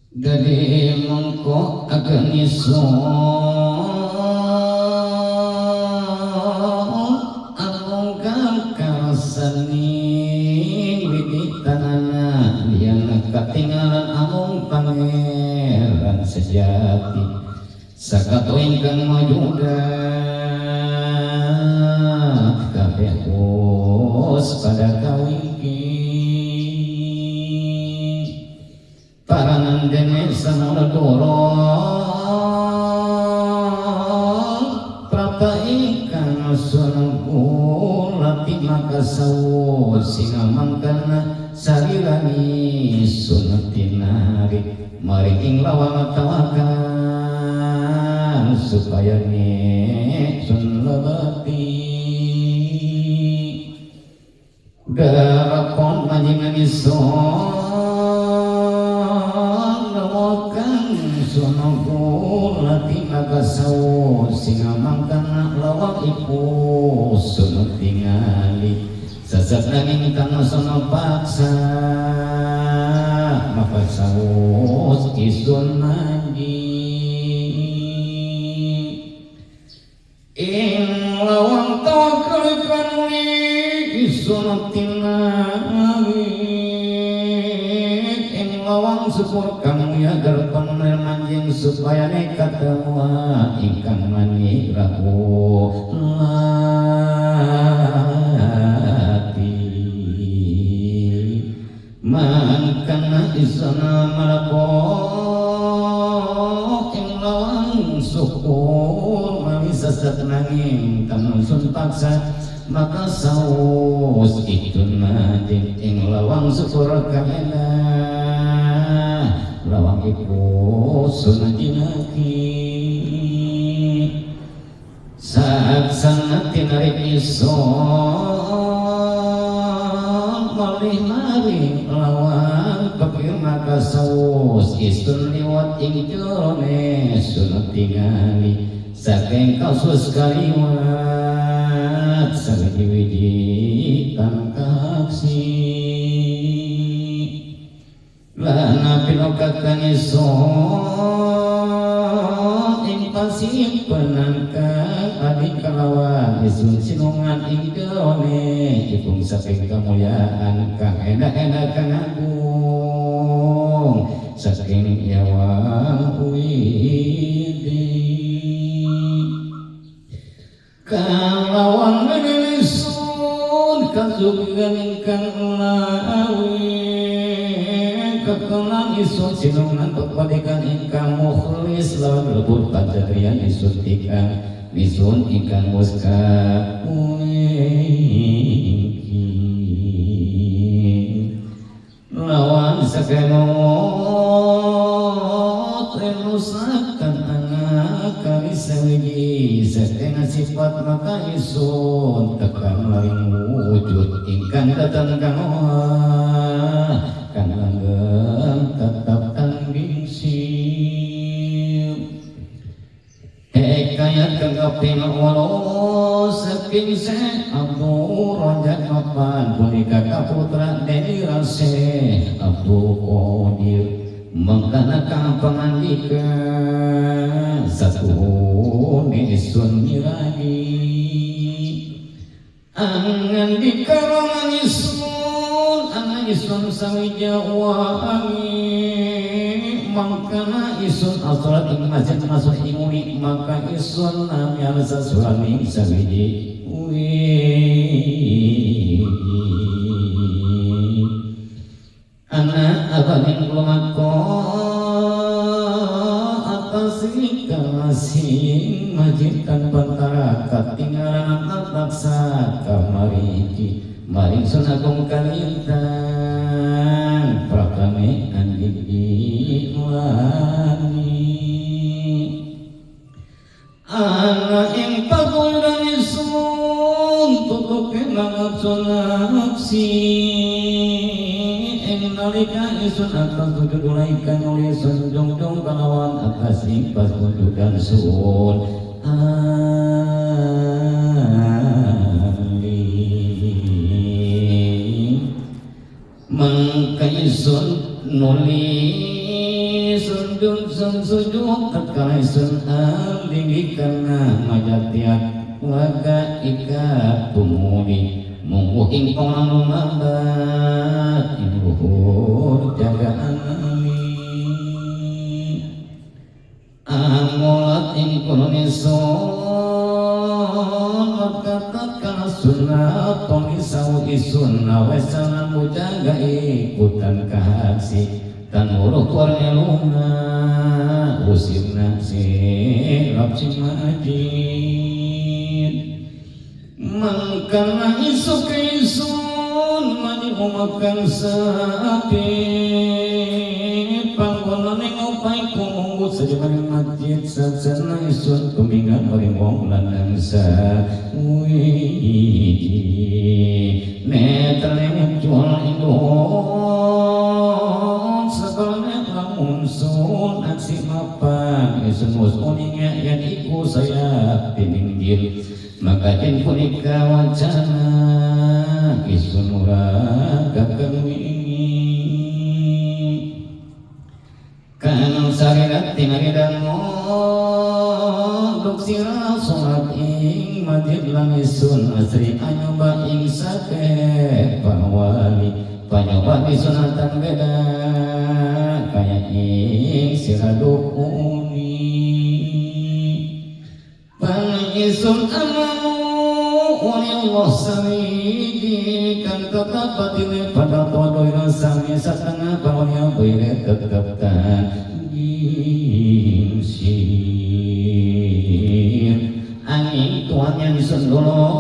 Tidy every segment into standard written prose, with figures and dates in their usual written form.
Dadi mengko akan iso among karsani widitanana liana katinggalan among pangeran sejati sakato ingkang majuda kabeh pada kawiki paranan dene samana dorong prata ingkang sunungku lati maka sawo singamangkana sarirani sunatinari mari ing lawang tawakan supaya ne sun labati darapon manjingan ison sunungku lati magasaw singamangkana lawak ipo sunod tingali sasat nanging kang sono paksa makasaw isun mandi ing lawang tawakalikan sunod tingali ing lawang syukur kamu ya gerpang manjing supaya nekat semua ingkang mani ragu lati mangkana isana malapok ing lawang syukur mani sasat nanging kamu sun paksa maka saus itu nanti ing lawang syukur kamena lawang iku sunajinaki saat sangat tinarik ison malih mari lawang kepir maka saus isun liwat ing jone sunat tingali saking kausus kaliwat saking wijitan kaksi lana pinokakan ison ing pasimpenan kang adik kalawan isun sinungan ing done ipung saking kamulyaan kang enak-enak kang agung saking nyawang widi kalawan isun kasugihan ingkang lawi kekelang isun sinungan pepadikan ingkang mukhlis lawan lebur panjarian isun ingkang muska lawan sakenot enusakan anak kami sewiji setengah sifat maka isun tekan laring wujud ingkang datang kamoha kan langgeng tetap tangging siu hekayat kegaping walau saking se Abdul Rojak mapan punika kaputra Deni Rase Abdul Qadir mengkana kang pangandikan satu nisun miragi angan di kalangan isun sawijawa angin mangkana isun asrat ing masjid masuk imuni maka isun namya sasulami sawiji anak abaning lumako atas kasih masjid kan pantara katinggalan anak baksa kamariki maring sunagung kalintan prakame andiki wani anak yang pagulan isun tutup kenangap sunapsi ing nalika isun akan sujud ulaikan oleh sun jong-jong kalawan atas impas wujudan sun mangkaisun nulis sun sujud terkait sun alingikana majatiat waga ika tumuli munggu ingkong anu mabat luhur jagaan amulat ingkununisun makatat kana sunnah tonisau isunna wesanan mujaga ikutan kahasi tan uruk korneluna usirna sirap majid mangkana isuk isun mani umakan sapi panggonan yang upai kumunggu sejumlah masjid sasana isun kumingan orang wong lanang wiji netreng jual indon sekolahnya lamun sun aksi mapan isun musuninya yang iku saya tininggil maka jen punika wacana isun murah kakang kanang sarirat tinaridan mo duk sira sholat ing masjid langisun asri anyoba ing sake pawali panyoba di sunatan beda kaya ing sira dukuni pangisun amamu wali Allah samidi kan tetap batile pada todoy sami satengah bawahnya boleh tetapkan gingsir angin tuannya disendulong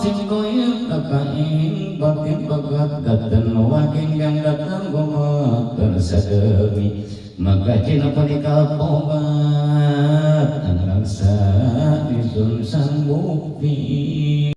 simkoir kakain batin bagat datan wakin yang datang gomat tersademi maka cina panikal tobat ang rasa isun sang bukti